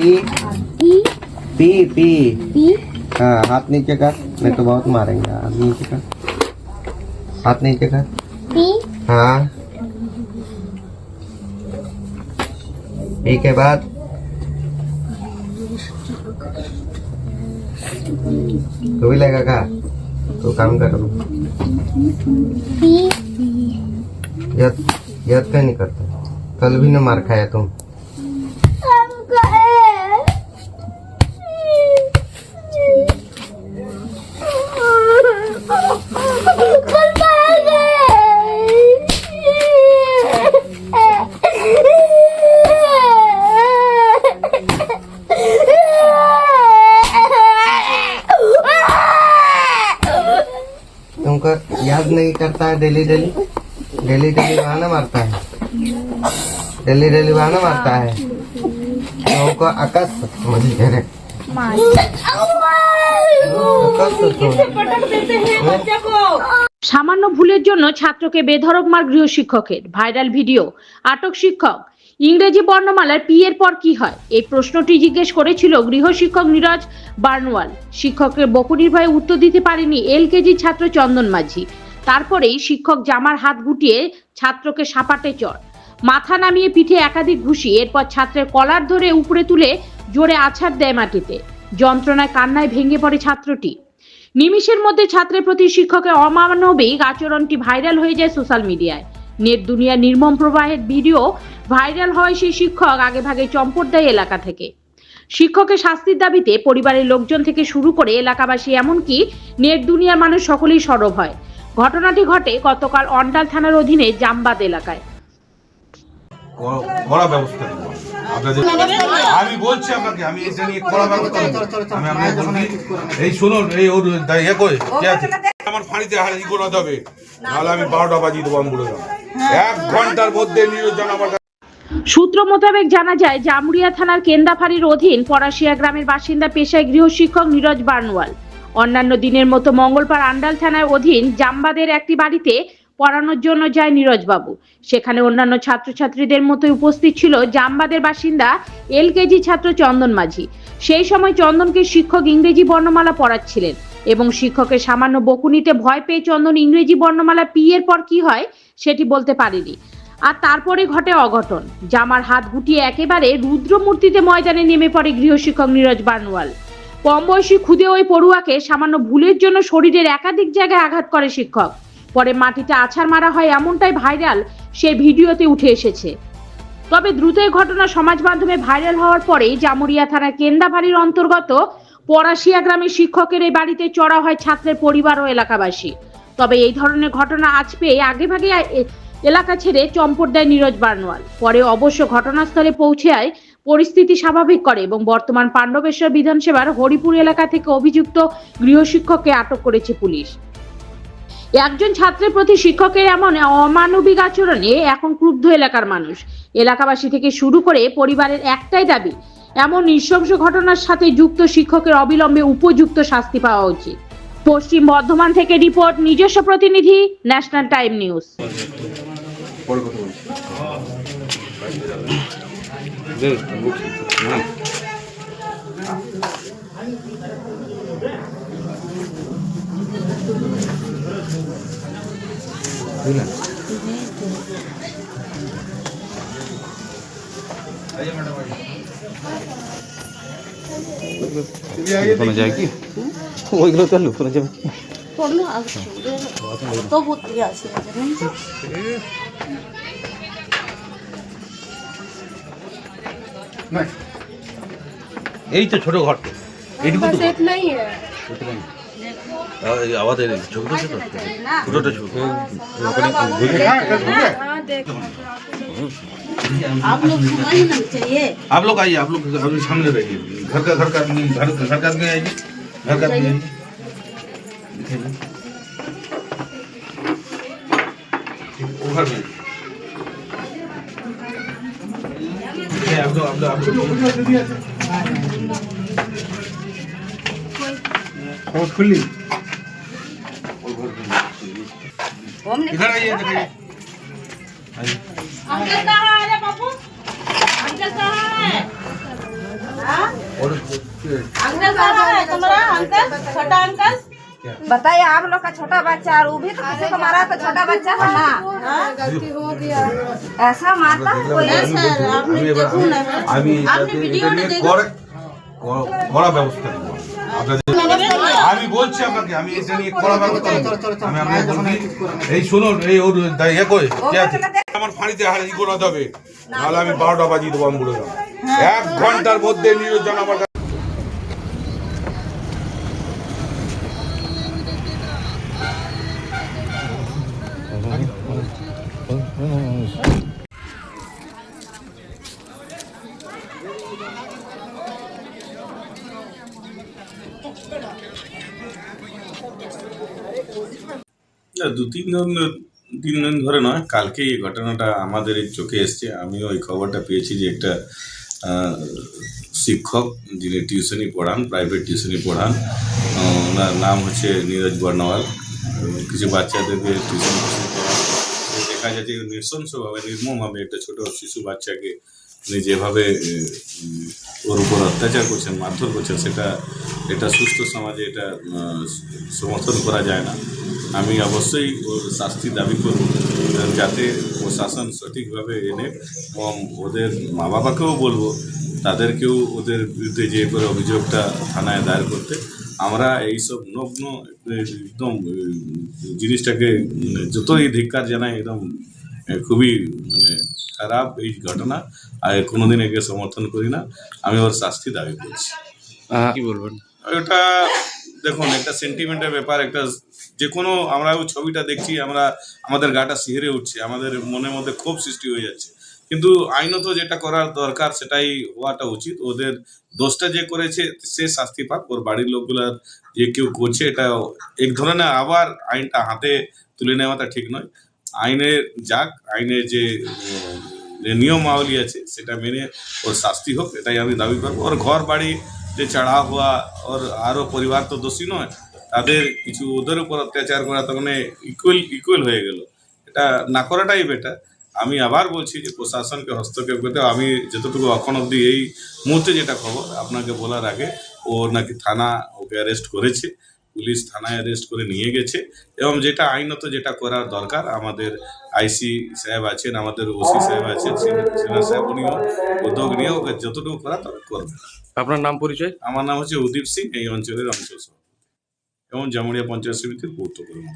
P P P. हाँ, हाथ नीचे कर, नहीं तो बहुत मारेंगे। हाथ नीचे कर, हाथ नीचे कर। पी। हाँ, पी के बाद तू भी लेगा का? तो काम कर। पी। यद यद क्या नहीं करता? कल भी न मार खाया तुम। तुमको याद नहीं करता है? डेली डेली डेली डेली बहाना मारता है, डेली डेली बहाना मारता है। तुमको आकाश समझ गए? সামান্য ভুলের জন্য ছাত্রকে বেধড়ক মার গৃহশিক্ষকের, ভাইরাল ভিডিও। আটক শিক্ষক। ইংরেজি বর্ণমালার পি এর পর কি হয়, এই প্রশ্নটি জিজ্ঞেস করেছিল গৃহশিক্ষক নীরজ বার্নওয়াল। শিক্ষকের বকুনির ভয়ে উত্তর দিতে পারেনি এলকেজি ছাত্র চন্দন মাঝি। তারপরেই শিক্ষক জামার হাত গুটিয়ে ছাত্রকে সাপাটে চড়, মাথা নামিয়ে পিঠে একাধিক ঘুষি, এরপর ছাত্রের কলার ধরে উপরে তুলে জোরে আছাড় দেয় মাটিতে। যন্ত্রণায় কান্নায় ভেঙে পড়ে ছাত্রটি। নিমিষের মধ্যে ছাত্রের প্রতি শিক্ষকের অমানবিক আচরণটি ভাইরাল হয়ে যায় সোশ্যাল মিডিয়ায়। নেট দুনিয়ার নির্মম প্রবাহের ভিডিও ভাইরাল হয় সেই শিক্ষক আগেভাগে চম্পট দেয় এলাকা থেকে। শিক্ষকের শাস্তির দাবিতে পরিবারের লোকজন থেকে শুরু করে এলাকাবাসী, এমনকি নেট দুনিয়ার মানুষ সকলেই সরব হয়। ঘটনাটি ঘটে গতকাল অন্ডাল থানার অধীনে জামবাদ এলাকায়। কড়া ব্যবস্থা নেব আপনাদের। আমি বলছি আপনাকে, আমি এটা নিয়ে কড়া ব্যবস্থা নেব। আমি আপনাকে এই শুনুন, এই ওর ইয়ে করে কে আছে আমার ফাঁড়িতে হারি করে দেবে, নাহলে আমি 12টা বাজিয়ে দেবো। আমি বলে দেবো 1 ঘন্টার মধ্যে নিরঞ্জন আমার। সূত্র মোতাবেক জানা যায়, জামুরিয়া থানার কেন্দাফাড়ির অধীন পরাশিয়া গ্রামের বাসিন্দা পেশায় গৃহশিক্ষক নীরজ বার্নওয়াল অন্যান্য দিনের মতো মঙ্গলবার আন্ডাল থানার অধীন জামবাদের একটি বাড়িতে পড়ানোর জন্য যায় নীরজবাবু। সেখানে অন্যান্য ছাত্রছাত্রীদের মতোই উপস্থিত ছিল জামবাদের বাসিন্দা এলকেজি ছাত্র চন্দন মাঝি। সেই সময় চন্দনকে শিক্ষক ইংরেজি বর্ণমালা পড়াচ্ছিলেন এবং শিক্ষকের সামান্য বকুনিতে ভয় পেয়ে চন্দন ইংরেজি বর্ণমালা পি এর পর কি হয় সেটি বলতে পারেনি। আর তারপরে ঘটে অঘটন। জামার হাত গুটিয়ে একেবারে রুদ্রমূর্তিতে ময়দানে নেমে পড়ে গৃহশিক্ষক নীরজ বার্নওয়াল। কম বয়সী ক্ষুদে ওই পড়ুয়াকে সামান্য ভুলের জন্য শরীরের একাধিক জায়গায় আঘাত করে শিক্ষক। পরে মাটিতে আছাড় মারা হয়, এমনটাই ভাইরাল সেই ভিডিওতে উঠে এসেছে। তবে দ্রুত এই ঘটনা সমাজ মাধ্যমে ভাইরাল হওয়ার পরেই জামুরিয়া থানার কেন্দাফাড়ির অন্তর্গত পরাশিয়া গ্রামের শিক্ষকের এই বাড়িতে চড়া হয় ছাত্রের পরিবার ও এলাকাবাসী। তবে এই ধরনের ঘটনা আজ পেয়ে আগেভাগে এলাকা ছেড়ে চম্পট দেয় নীরজ বার্নওয়াল। পরে অবশ্য ঘটনাস্থলে পৌঁছায় পরিস্থিতি স্বাভাবিক করে এবং বর্তমান পাণ্ডবেশ্বর বিধানসভার হরিপুর এলাকা থেকে অভিযুক্ত গৃহশিক্ষককে আটক করেছে পুলিশ। একজন ছাত্রের প্রতি শিক্ষকের এমন অমানবিক আচরণে এখন ক্রুদ্ধ এলাকার মানুষ। এলাকাবাসী থেকে শুরু করে পরিবারের একটাই দাবি, এমন নৃশংস ঘটনার সাথে যুক্ত শিক্ষকের অবিলম্বে উপযুক্ত শাস্তি পাওয়া উচিত। পশ্চিম বর্ধমান থেকে রিপোর্ট, নিজস্ব প্রতিনিধি, ন্যাশনাল টাইম নিউজ। লুকানো যায় কি? ওইগুলো তো আর লুকানো যাবে কি? এই তো ছোট ঘর, এইটুকু তো আমাদের ছোটটা ছোট, ছোটটা ছোট। आप लोग आइए, आप लोग अभी सामने रहिए। घर का आदमी आइए, घर का आदमी आइए। घर में आप लोग खुली इधर आइए, इधर आइए। अंकल कहाँ है बाबू? अंकल कहाँ है? अंकल कहाँ है तुम्हारा? अंकल, छोटा अंकल। बताइए, आप लोग का छोटा बच्चा और वो भी तो किसी को मारा तो छोटा बच्चा है ना? गलती हो गया। ऐसा मारता है कोई? আমি কড়া ব্যবস্থা নেব আমি বলছি আপনাকে, আমি এটা নিয়ে কড়া ব্যবস্থা নেব আমি আপনাকে বলি। এই শুনুন, এই ওর ইয়ে কই কে আছে আমার ফাঁড়িতে হারে ই করা যাবে, নাহলে আমি 12টা বাজিয়ে দেবো। আমি বলে দেবো 1 ঘন্টার মধ্যে নিয়োজন আমার না, তিন দিন ধরে নয়, কালকে এই ঘটনাটা আমাদের এই চোখে এসছে। আমিও এই খবরটা পেয়েছি যে একটা শিক্ষক যিনি টিউশনি পড়ান, প্রাইভেট টিউশনি পড়ান, ওনার নাম হচ্ছে নীরজ বর্ণওয়াল। কিছু বাচ্চাদেরকে টিউশন দেখা যাচ্ছে নৃশংসভাবে, নির্মমভাবে একটা ছোট শিশু বাচ্চাকে উনি যেভাবে ওর উপর অত্যাচার করছেন, মারধর করছেন, এটা সুস্থ সমাজে এটা সমর্থন করা যায় না। আমি অবশ্যই ওর শাস্তি দাবি করব, যাতে প্রশাসন সঠিকভাবে এনে এবং ওদের মা বাবাকেও বলবো তাদেরকেও ওদের বিরুদ্ধে যে করে অভিযোগটা থানায় দায়ের করতে। আমরা এইসব নগ্ন একদম জিনিসটাকে যতই ধিক্কার জানাই, একদম খুবই খারাপ এই ঘটনা, আর কোনোদিন একে সমর্থন করি না। আমি ওর শাস্তি দাবি করছি। কি বলবেন? ওটা দেখুন, একটা সেন্টিমেন্টের ব্যাপার, একটা যে কোনো আমরা ওই ছবিটা দেখছি, আমাদের গাটা শিহরে উঠছে, আমাদের মনের মধ্যে ক্ষোভ সৃষ্টি হয়ে যাচ্ছে। কিন্তু আইনত যেটা করার দরকার সেটাই হওয়াটা উচিত। ওদের দোষটা যে করেছে সে শাস্তি পাক, ওর বাড়ির লোকগুলার যে কেউ করছে এটা এক ধরনের আবার আইনটা হাতে তুলে নেওয়াটা ঠিক নয়। আইনের আইনের যে নিয়মাবলী আছে সেটা মেনে ওর শাস্তি হোক, এটাই আমি দাবি করবো। ওর ঘর বাড়ি যে চড়া হওয়া, ওর আরও পরিবার তো দোষী নয়, তাদের কিছু ওদের উপর অত্যাচার করা তো মানে ইকুয়াল হয়ে গেল। এটা না করাটাই বেটার। আমি আবার বলছি যে প্রশাসনকে হস্তক্ষেপ করতে। আমি যতটুকু এখন অবধি এই মুহূর্তে যেটা খবর আপনাকে বলার আগে, ও নাকি থানা ওকে অ্যারেস্ট করেছে, পুলিশ থানায় অ্যারেস্ট করে নিয়ে গেছে, এবং যেটা আইনত যেটা করার দরকার আমাদের আইসি সাহেব আছেন, আমাদের ওসি সাহেব আছেন, সিনিয়র সাহেব, উনিও উদ্যোগ নিয়ে ওকে যতটুকু করা তবে করবে। আপনার নাম পরিচয়? আমার নাম হচ্ছে উদীপ সিং, এই অঞ্চলের অঞ্চল সভাপতি এবং জামুড়িয়া পঞ্চায়েত সমিতির পূর্ত কর্মী।